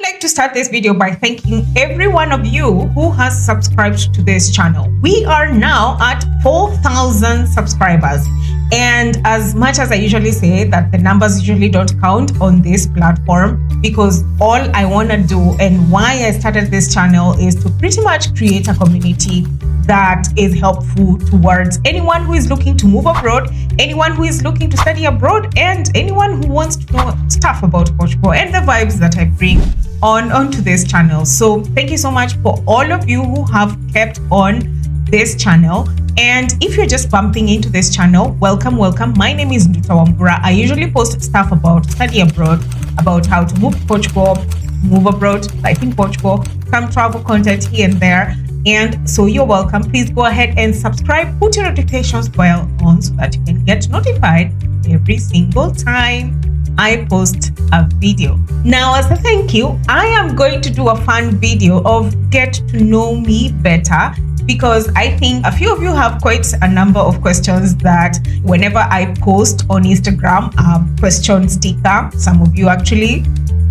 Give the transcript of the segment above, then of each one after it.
like to start this video by thanking every one of you who has subscribed to this channel. We are now at 4,000 subscribers. And as much as I usually say that the numbers usually don't count on this platform, because all I want to do and why I started this channel is to pretty much create a community that is helpful towards anyone who is looking to move abroad, anyone who is looking to study abroad, and anyone who wants to know stuff about Portugal and the vibes that I bring onto this channel. So thank you so much for all of you who have kept on this channel. And if you're just bumping into this channel, welcome. My name is Ndutawambura. I usually post stuff about study abroad, about how to move to Portugal, move abroad, life in Portugal, some travel content here and there. And so you're welcome. Please go ahead and subscribe, put your notifications bell on so that you can get notified every single time I post a video. Now, as a thank you, I am going to do a fun video of get to know me better, because I think a few of you have quite a number of questions that whenever I post on Instagram, a question sticker, some of you actually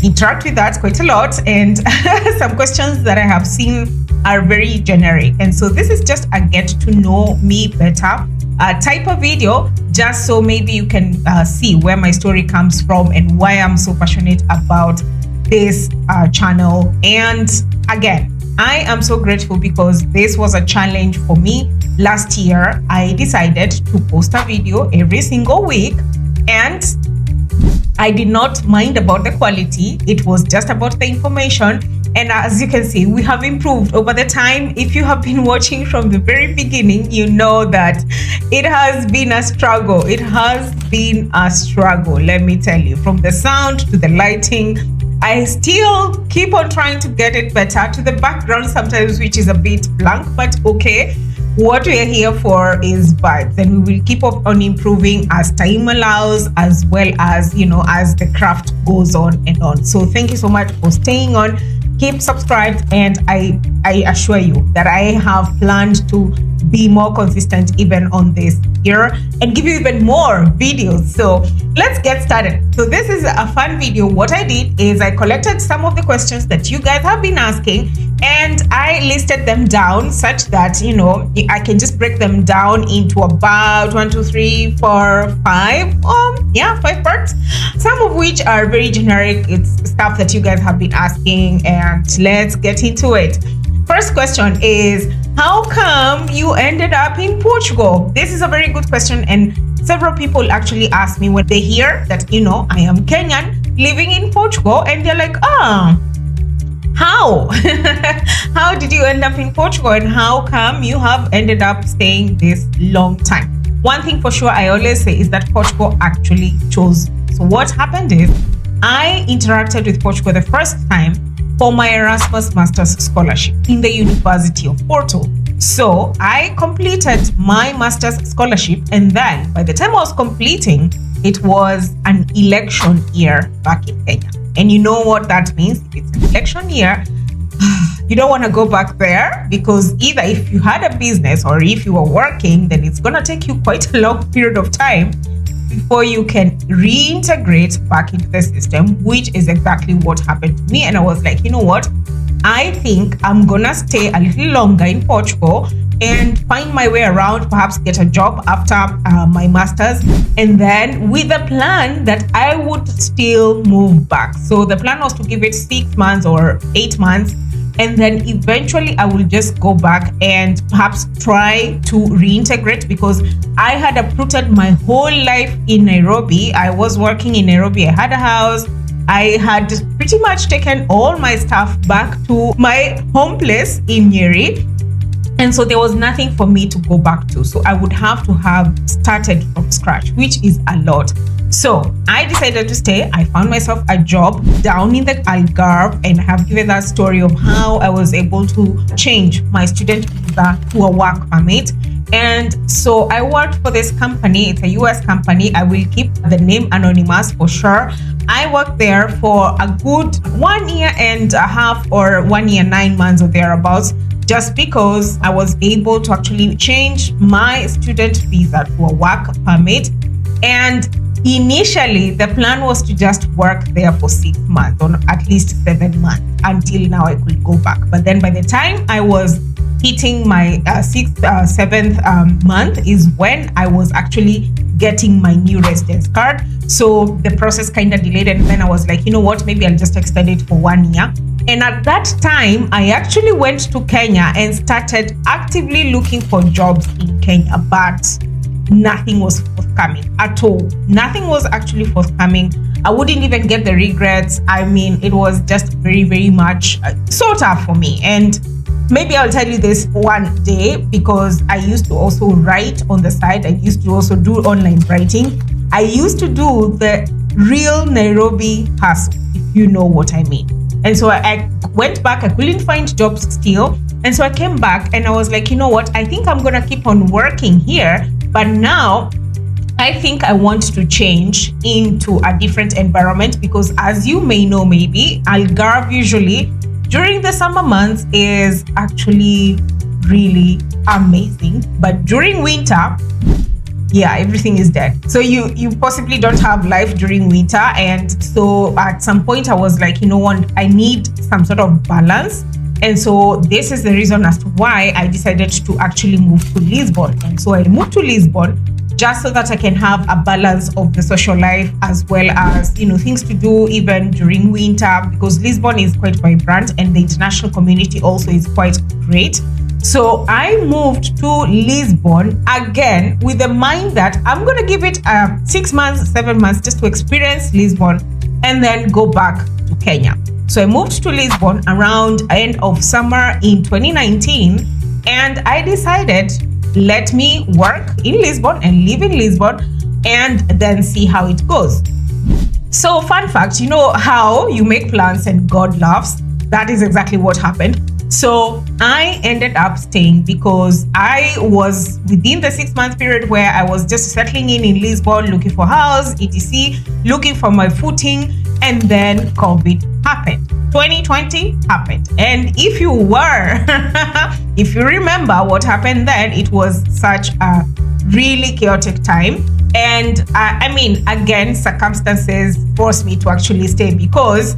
interact with that quite a lot, and some questions that I have seen are very generic. And so this is just a get to know me better type of video, just so maybe you can see where my story comes from and why I'm so passionate about this channel. And again, I am so grateful because this was a challenge for me. Last year, I decided to post a video every single week, and I did not mind about the quality. It was just about the information. And as you can see, we have improved over the time. If you have been watching from the very beginning, you know that it has been a struggle. It has been a struggle, let me tell you. From the sound to the lighting, I still keep on trying to get it better, to the background sometimes, which is a bit blank, but okay. What we are here for is vibes, and we will keep on improving as time allows, as well as, you know, as the craft goes on and on. So thank you so much for staying on. Keep subscribed, and I assure you that I have planned to be more consistent even on this year and give you even more videos. So let's get started. So this is a fun video. What I did is I collected some of the questions that you guys have been asking, and I listed them down such that, you know, I can just break them down into about 1, 2, 3, 4, 5 5 parts, some of which are very generic. It's stuff that you guys have been asking, and let's get into it. First question is, how come you ended up in Portugal? This is a very good question, and several people actually ask me when they hear that, you know, I am Kenyan living in Portugal, and they're like, how? How did you end up in Portugal, and how come you have ended up staying this long time? One thing for sure I always say is that Portugal actually chose. So what happened is I interacted with Portugal the first time for my Erasmus Master's Scholarship in the University of Porto. So I completed my Master's Scholarship, and then by the time I was completing, it was an election year back in Kenya. And you know what that means? If it's an election year, you don't want to go back there, because either if you had a business or if you were working, then it's going to take you quite a long period of time before you can reintegrate back into the system, which is exactly what happened to me. And I was like, you know what? I think I'm going to stay a little longer in Portugal and find my way around, perhaps get a job after my master's, and then with the plan that I would still move back. So the plan was to give it 6 months or 8 months, and then eventually I will just go back and perhaps try to reintegrate, because I had uprooted my whole life in Nairobi. I was working in Nairobi. I had a house. I had pretty much taken all my stuff back to my home place in Nyeri. And so there was nothing for me to go back to. So I would have to have started from scratch, which is a lot. So I decided to stay. I found myself a job down in the Algarve, and I have given that story of how I was able to change my student visa to a work permit. And so I worked for this company. It's a US company. I will keep the name anonymous for sure. I worked there for a good 1 year and a half, or 1 year, 9 months or thereabouts, just because I was able to actually change my student visa to a work permit. And initially the plan was to just work there for 6 months or at least 7 months until now I could go back. But then by the time I was hitting my seventh month is when I was actually getting my new residence card. So the process kind of delayed, and then I was like, you know what, maybe I'll just extend it for 1 year. And at that time, I actually went to Kenya and started actively looking for jobs in Kenya, but nothing was forthcoming at all. Nothing was actually forthcoming. I wouldn't even get the regrets. I mean, it was just very, very much so tough for me. And maybe I'll tell you this one day, because I used to also write on the side. I used to also do online writing. I used to do the real Nairobi hustle, if you know what I mean. And so I went back. I couldn't find jobs still. And so I came back and I was like, you know what? I think I'm going to keep on working here. But now I think I want to change into a different environment, because as you may know, maybe Algarve usually during the summer months is actually really amazing. But during winter, yeah, everything is dead. So you possibly don't have life during winter. And so at some point I was like, you know what, I need some sort of balance. And so this is the reason as to why I decided to actually move to Lisbon. And so I moved to Lisbon just so that I can have a balance of the social life as well as, you know, things to do even during winter, because Lisbon is quite vibrant and the international community also is quite great. So I moved to Lisbon again with the mind that I'm going to give it 6 months, 7 months just to experience Lisbon and then go back to Kenya. So I moved to Lisbon around end of summer in 2019, and I decided, let me work in Lisbon and live in Lisbon and then see how it goes. So fun fact, you know how you make plans and God laughs? That is exactly what happened. So I ended up staying because I was within the 6 month period where I was just settling in Lisbon, looking for house, etc., looking for my footing, and then COVID happened. 2020 happened. And if you remember what happened then, it was such a really chaotic time. And I mean, again, circumstances forced me to actually stay, because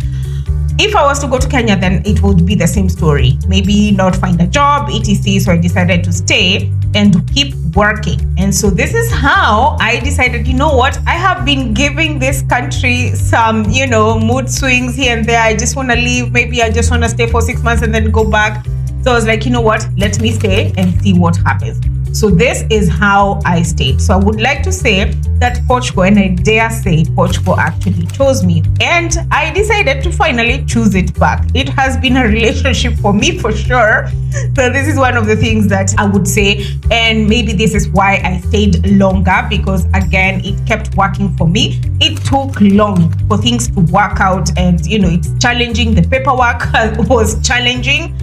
if I was to go to Kenya, then it would be the same story. Maybe not find a job, etc. So I decided to stay and to keep working. And so this is how I decided, you know what, I have been giving this country some, you know, mood swings here and there. I just want to leave. Maybe I just want to stay for 6 months and then go back. So I was like, you know what, let me stay and see what happens. So this is how I stayed. So I would like to say that Portugal, and I dare say Portugal actually chose me, and I decided to finally choose it back. It has been a relationship for me for sure. So this is one of the things that I would say, and maybe this is why I stayed longer, because again, it kept working for me. It took long for things to work out, and you know, it's challenging. The paperwork was challenging.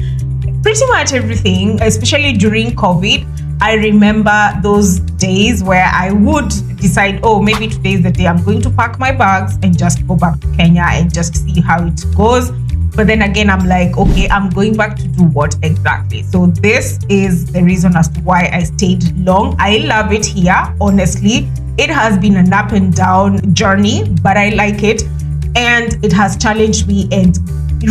Pretty much everything, especially during COVID. I remember those days where I would decide, oh, maybe today is the day I'm going to pack my bags and just go back to Kenya and just see how it goes. But then again, I'm like, okay, I'm going back to do what exactly? So this is the reason as to why I stayed long. I love it here, honestly. It has been an up and down journey, but I like it. And it has challenged me and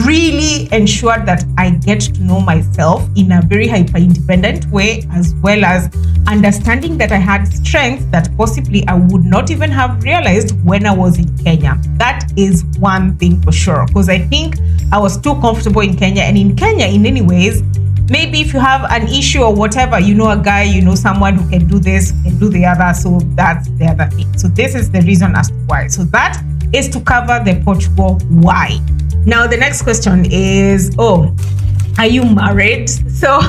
really ensured that I get to know myself in a very hyper-independent way, as well as understanding that I had strengths that possibly I would not even have realized when I was in Kenya. That is one thing for sure, because I think I was too comfortable in Kenya. And in Kenya, in any ways, maybe if you have an issue or whatever, you know a guy, you know someone who can do this, can do the other. So that's the other thing. So this is the reason as to why. So that is to cover the Portugal why. Now, the next question is, oh, are you married? So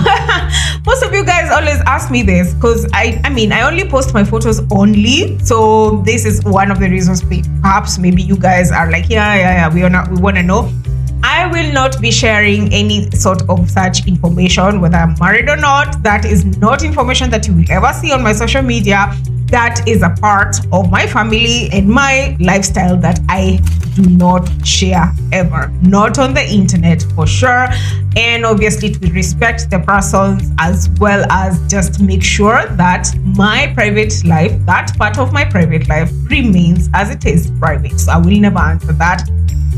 most of you guys always ask me this, because I mean, I only post my photos only. So this is one of the reasons perhaps maybe you guys are like, yeah, we want to know. I will not be sharing any sort of such information, whether I'm married or not. That is not information that you will ever see on my social media. that is a part of my family and my lifestyle that I do not share ever, not on the internet for sure. And obviously to respect the persons, as well as just make sure that my private life, that part of my private life, remains as it is private. So I will never answer that.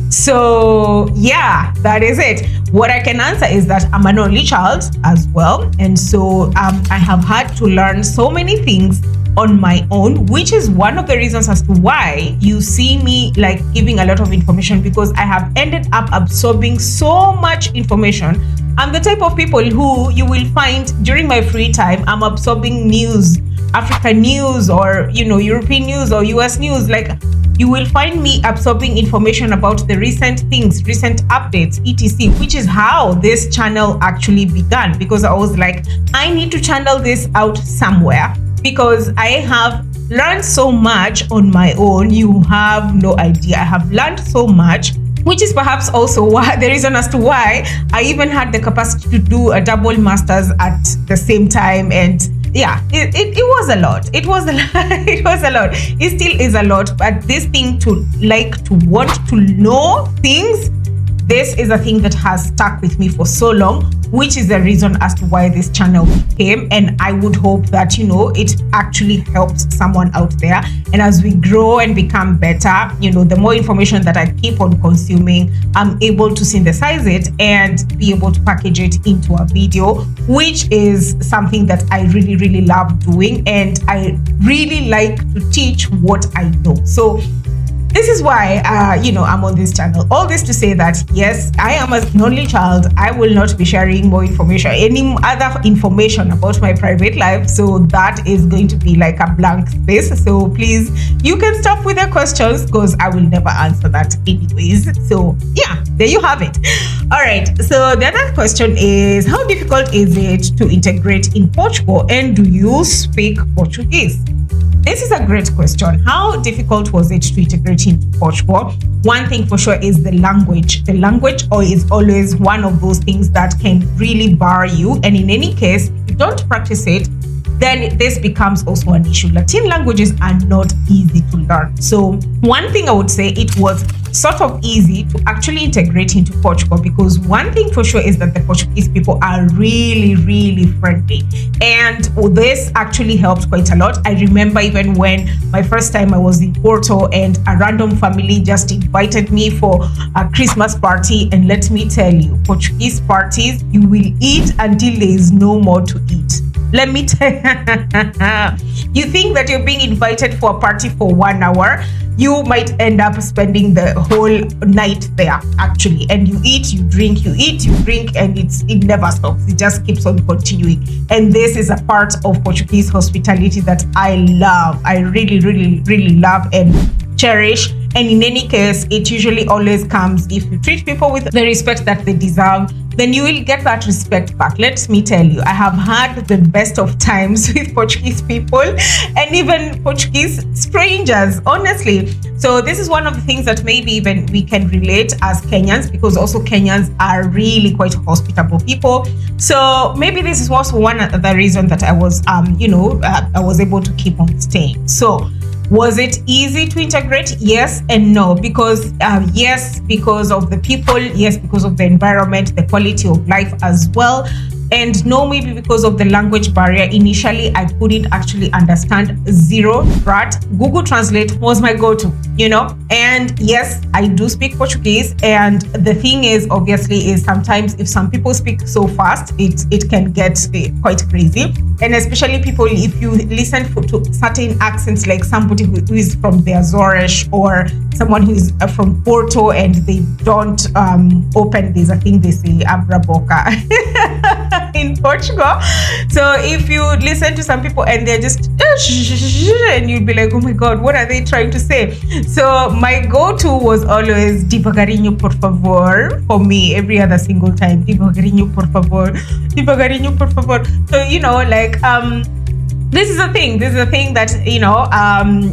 So yeah, that is it. What I can answer is that I'm an only child as well, and so I have had to learn so many things on my own, which is one of the reasons as to why you see me like giving a lot of information, because I have ended up absorbing so much information. I'm the type of people who you will find during my free time, I'm absorbing news, African news, or European news or US news. Like, you will find me absorbing information about the recent things, recent updates, etc., which is how this channel actually began, because I was like, I need to channel this out somewhere, because I have learned so much on my own. You have no idea. I have learned so much, which is perhaps also why the reason as to why I even had the capacity to do a double master's at the same time. And yeah, it was a lot. It was a lot. It was a lot. It still is a lot. But this thing to want to know things, this is a thing that has stuck with me for so long, which is the reason as to why this channel came. And I would hope that, it actually helps someone out there. And as we grow and become better, the more information that I keep on consuming, I'm able to synthesize it and be able to package it into a video, which is something that I really, really love doing. And I really like to teach what I know. So this is why, I'm on this channel. All this to say that, yes, I am an only child. I will not be sharing more information, any other information about my private life. So that is going to be like a blank space. So please, you can stop with the questions, because I will never answer that anyways. So yeah, there you have it. All right. So the other question is, how difficult is it to integrate in Portugal, and do you speak Portuguese? This is a great question. How difficult was it to integrate into Portugal? One thing for sure is the language. The language is always one of those things that can really bar you. And in any case, if you don't practice it, then this becomes also an issue. Latin languages are not easy to learn. So one thing I would say, it was sort of easy to actually integrate into Portugal, because one thing for sure is that the Portuguese people are really, really friendly. And this actually helped quite a lot. I remember even when my first time I was in Porto, and a random family just invited me for a Christmas party. And let me tell you, Portuguese parties, you will eat until there is no more to eat. Let me tell you, think that you're being invited for a party for 1 hour, you might end up spending the whole night there actually. And you eat, you drink, you eat, you drink, and it never stops. It just keeps on continuing. And this is a part of Portuguese hospitality that I love. I really, really, really love and cherish. And in any case, it usually always comes, if you treat people with the respect that they deserve, then you will get that respect back. Let me tell you, I have had the best of times with Portuguese people and even Portuguese strangers, honestly. So this is one of the things that maybe even we can relate as Kenyans, because also Kenyans are really quite hospitable people. So maybe this is also one of the reasons that I was, I was able to keep on staying. So was it easy to integrate? Yes and no, because yes, because of the people, yes, because of the environment, the quality of life as well, and no, maybe because of the language barrier. Initially, I couldn't actually understand zero, but Google Translate was my go-to, and yes, I do speak Portuguese. And the thing is, obviously, is sometimes if some people speak so fast, it can get quite crazy. And especially people, if you listen to certain accents, like somebody who is from the Azores or someone who is from Porto, and they don't open, there's a thing they say, abra boca in Portugal. So if you listen to some people and they're just and you'd be like, oh my god, what are they trying to say? So my go-to was always devagarinho por favor for me, every other single time. Devagarinho por favor, devagarinho por favor. So this is a thing that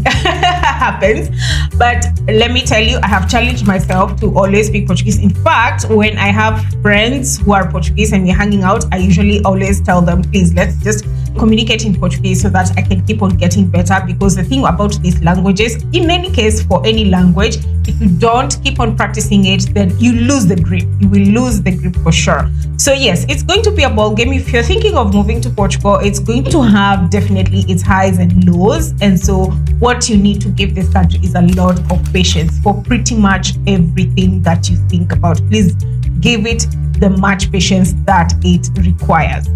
happens. But let me tell you, I have challenged myself to always speak Portuguese. In fact, when I have friends who are Portuguese and we're hanging out, I usually always tell them, please, let's communicate in Portuguese so that I can keep on getting better, because the thing about these languages, in any case, for any language, if you don't keep on practicing it, then you lose the grip. You will lose the grip for sure. So yes, it's going to be a ball game. If you're thinking of moving to Portugal, it's going to have definitely its highs and lows. And so what you need to give this country is a lot of patience for pretty much everything that you think about. Please give it the much patience that it requires.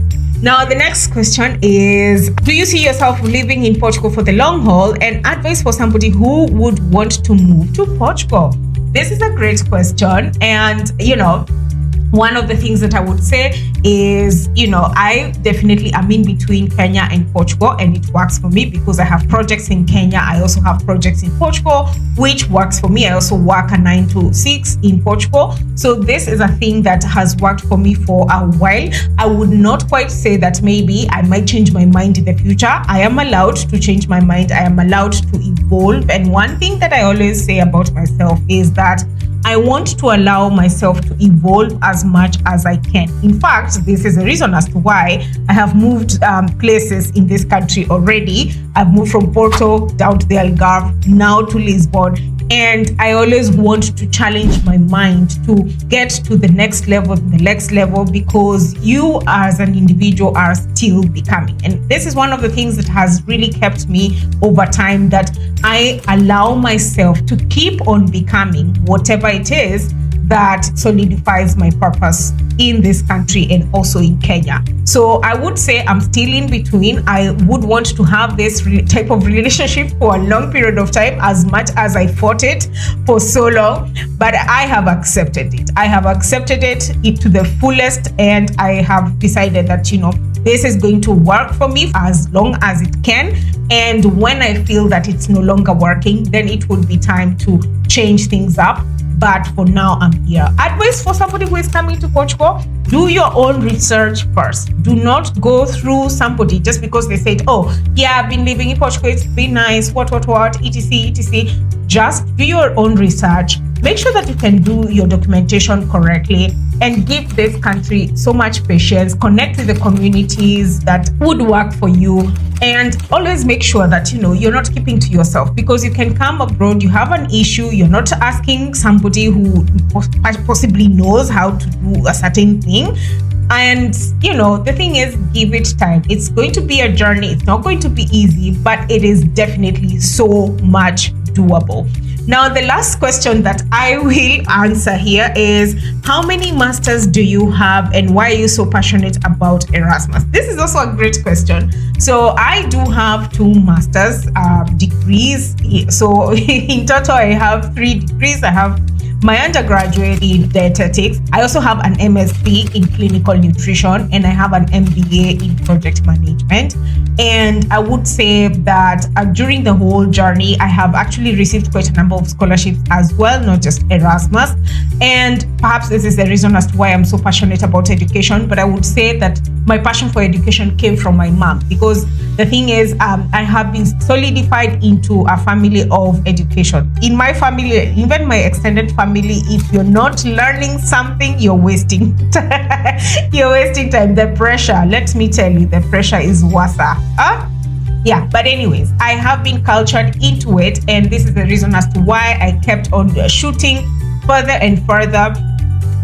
Now, the next question is, do you see yourself living in Portugal for the long haul, and advice for somebody who would want to move to Portugal? This is a great question. And, one of the things that I would say is, I definitely am in between Kenya and Portugal, and it works for me because I have projects in Kenya. I also have projects in Portugal, which works for me. I also work a 9 to 6 in Portugal. So this is a thing that has worked for me for a while. I would not quite say that maybe I might change my mind in the future. I am allowed to change my mind. I am allowed to evolve. And one thing that I always say about myself is that I want to allow myself to evolve as much as I can. In fact, this is the reason as to why I have moved places in this country already. I've moved from Porto down to the Algarve, now to Lisbon. And I always want to challenge my mind to get to the next level, because you as an individual are still becoming. And this is one of the things that has really kept me over time, that I allow myself to keep on becoming whatever it is that solidifies my purpose in this country and also in Kenya. So I would say I'm still in between. I would want to have this type of relationship for a long period of time, as much as I fought it for so long, but I have accepted it. I have accepted it to the fullest, and I have decided that, this is going to work for me as long as it can. And when I feel that it's no longer working, then it would be time to change things up. But for now, I'm here. Advice for somebody who is coming to Portugal: do your own research first. Do not go through somebody just because they said, oh, yeah, I've been living in Portugal, it's been nice, what, etc. Just do your own research. Make sure that you can do your documentation correctly, and give this country so much patience. Connect with the communities that would work for you, and always make sure that you're not keeping to yourself, because you can come abroad, you have an issue, you're not asking somebody who possibly knows how to do a certain thing. And the thing is, give it time. It's going to be a journey. It's not going to be easy, but it is definitely so much doable. Now, the last question that I will answer here is, how many masters do you have, and why are you so passionate about Erasmus? This is also a great question. So I do have 2 masters degrees. So in total, I have 3 degrees. I have my undergraduate in dietetics. I also have an MSc in clinical nutrition, and I have an MBA in project management. And I would say that during the whole journey, I have actually received quite a number of scholarships as well, not just Erasmus. And perhaps this is the reason as to why I'm so passionate about education. But I would say that my passion for education came from my mom, because the thing is, I have been solidified into a family of education. In my family, even my extended family, if you're not learning something, you're wasting you're wasting time. The pressure, let me tell you, the pressure is worse. Yeah, but anyways, I have been cultured into it, and this is the reason as to why I kept on shooting further and further.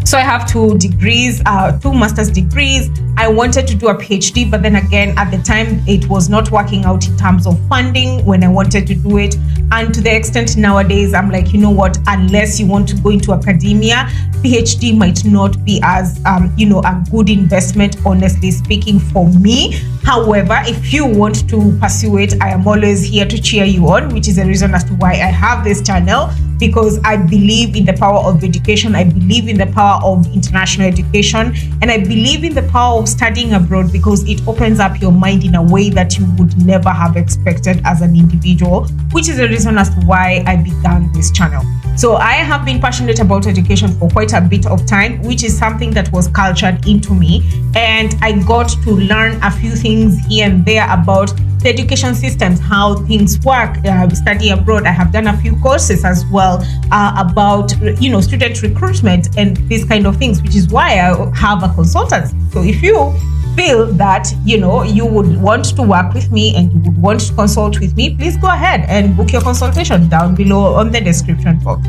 So I have 2 degrees, 2 master's degrees. I wanted to do a PhD, but then again, at the time, it was not working out in terms of funding when I wanted to do it. And to the extent nowadays, I'm like, you know what, unless you want to go into academia, PhD might not be as, a good investment, honestly speaking, for me. However, if you want to pursue it, I am always here to cheer you on, which is the reason as to why I have this channel, because I believe in the power of education. I believe in the power of international education, and I believe in the power of studying abroad, because it opens up your mind in a way that you would never have expected as an individual, which is the reason as to why I began this channel. So I have been passionate about education for quite a bit of time, which is something that was cultured into me, and I got to learn a few things here and there about the education systems, how things work, study abroad. I have done a few courses as well about student recruitment and these kind of things, which is why I have a consultancy. So if you feel that you would want to work with me and you would want to consult with me, please go ahead and book your consultation down below on the description box.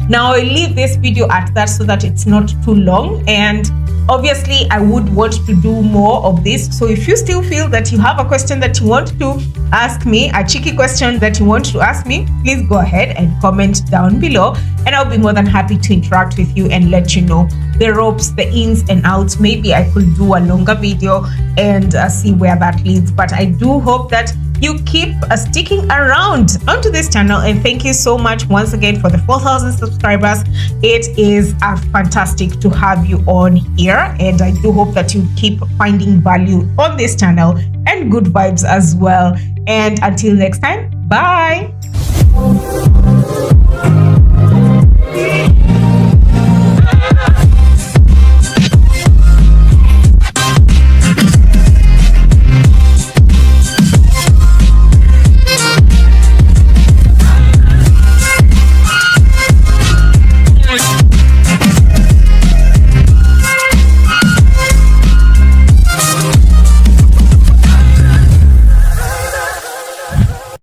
Now I leave this video at that so that it's not too long, and obviously I would want to do more of this. So if you still feel that you have a question that you want to ask me, a cheeky question that you want to ask me, please go ahead and comment down below, and I'll be more than happy to interact with you and let you know the ropes, the ins and outs. Maybe I could do a longer video and see where that leads, but I do hope that you keep sticking around onto this channel, and thank you so much once again for the 4,000 subscribers. It is fantastic to have you on here, and I do hope that you keep finding value on this channel and good vibes as well. And until next time, bye.